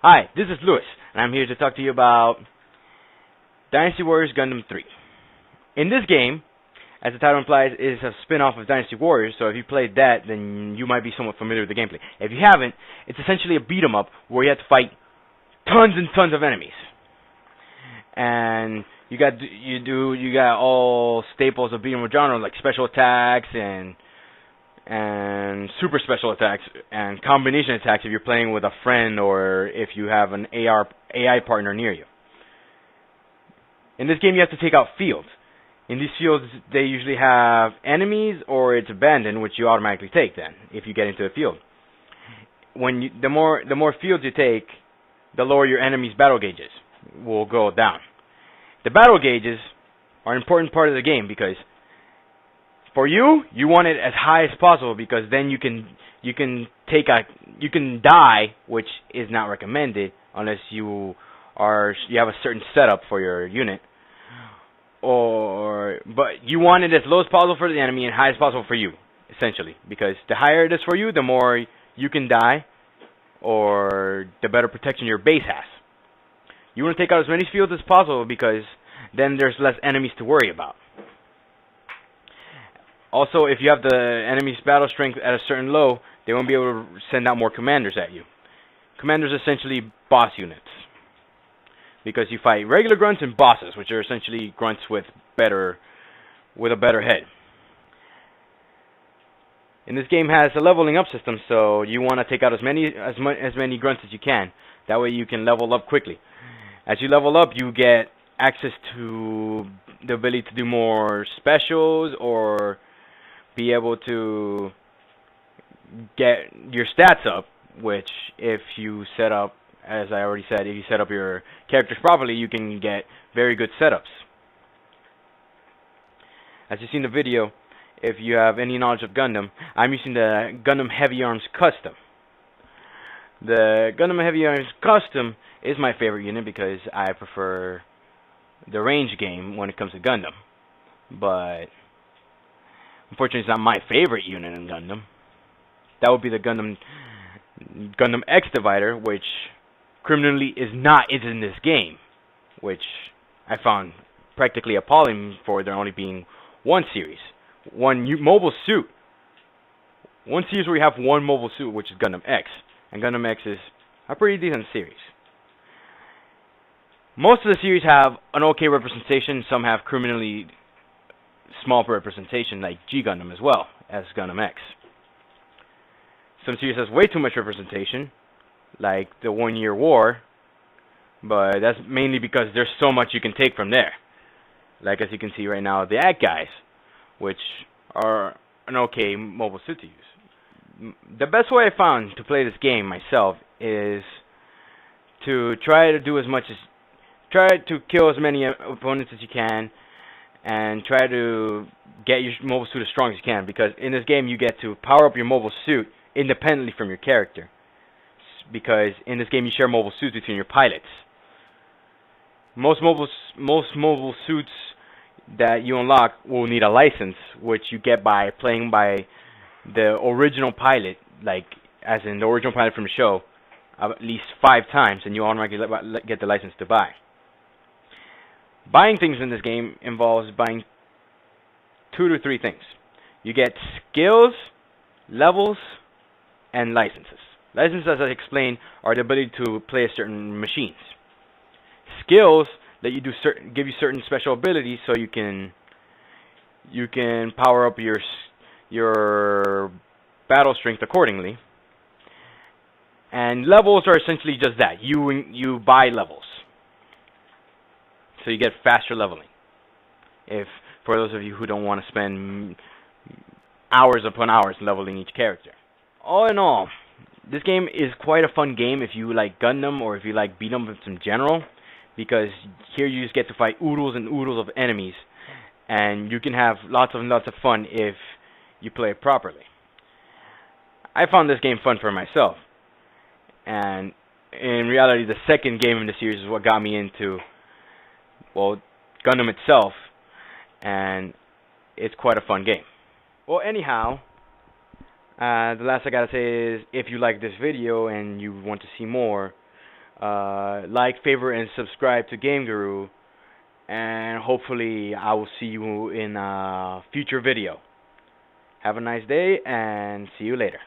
Hi, this is Lewis, and I'm here to talk to you about Dynasty Warriors Gundam 3. In this game, as the title implies, it is a spin-off of Dynasty Warriors, so if you played that, then you might be somewhat familiar with the gameplay. If you haven't, it's essentially a beat-em-up where you have to fight tons and tons of enemies. And you got all staples of beat-em-up genre, like special attacks and super special attacks and combination attacks if you're playing with a friend or if you have an AI partner near you. In this game, you have to take out fields. In these fields, they usually have enemies or it's abandoned, which you automatically take then if you get into a field. The more fields you take, the lower your enemy's battle gauges will go down. The battle gauges are an important part of the game because for you want it as high as possible because then you can die, which is not recommended unless you have a certain setup for your unit. But you want it as low as possible for the enemy and high as possible for you, essentially, because the higher it is for you, the more you can die, or the better protection your base has. You want to take out as many fields as possible because then there's less enemies to worry about. Also, if you have the enemy's battle strength at a certain low, they won't be able to send out more commanders at you. Commanders are essentially boss units, because you fight regular grunts and bosses, which are essentially grunts with a better head. And this game has a leveling up system, so you want to take out as many grunts as you can. That way you can level up quickly. As you level up, you get access to the ability to do more specials or be able to get your stats up, which if you set up, as I already said, if you set up your characters properly, you can get very good setups. As you see in the video, if you have any knowledge of Gundam, I'm using the Gundam Heavy Arms Custom. The Gundam Heavy Arms Custom is my favorite unit because I prefer the range game when it comes to Gundam. But unfortunately, it's not my favorite unit in Gundam. That would be the Gundam X Divider, which criminally is in this game, which I found practically appalling for there only being one series, one mobile suit. One series where you have one mobile suit, which is Gundam X, and Gundam X is a pretty decent series. Most of the series have an okay representation. Some have criminally small representation, like G Gundam as well as Gundam X. Some series has way too much representation, like the 1 Year War, but that's mainly because there's so much you can take from there. Like as you can see right now, the Ag guys, which are an okay mobile suit to use. The best way I found to play this game myself is to try to kill as many opponents as you can, and try to get your mobile suit as strong as you can, because in this game you get to power up your mobile suit independently from your character, because in this game you share mobile suits between your pilots. Most mobile suits that you unlock will need a license, which you get by playing by the original pilot, like as in the original pilot from the show, at least 5 times, and you automatically get the license to buy. Buying things in this game involves buying 2 to 3 things. You get skills, levels, and licenses. Licenses, as I explained, are the ability to play certain machines. Skills that you give you certain special abilities, so you can power up your battle strength accordingly. And levels are essentially just that. You buy levels, so you get faster leveling. For those of you who don't want to spend hours upon hours leveling each character. All in all, this game is quite a fun game if you like Gundam or if you like beat 'em ups in general, because here you just get to fight oodles and oodles of enemies, and you can have lots of fun if you play it properly. I found this game fun for myself, and in reality the second game in the series is what got me into, well, Gundam itself, and it's quite a fun game. Well, anyhow, the last I gotta say is, if you like this video and you want to see more, Like, favorite, and subscribe to Game Guru. And hopefully I will see you in a future video. Have a nice day, and see you later.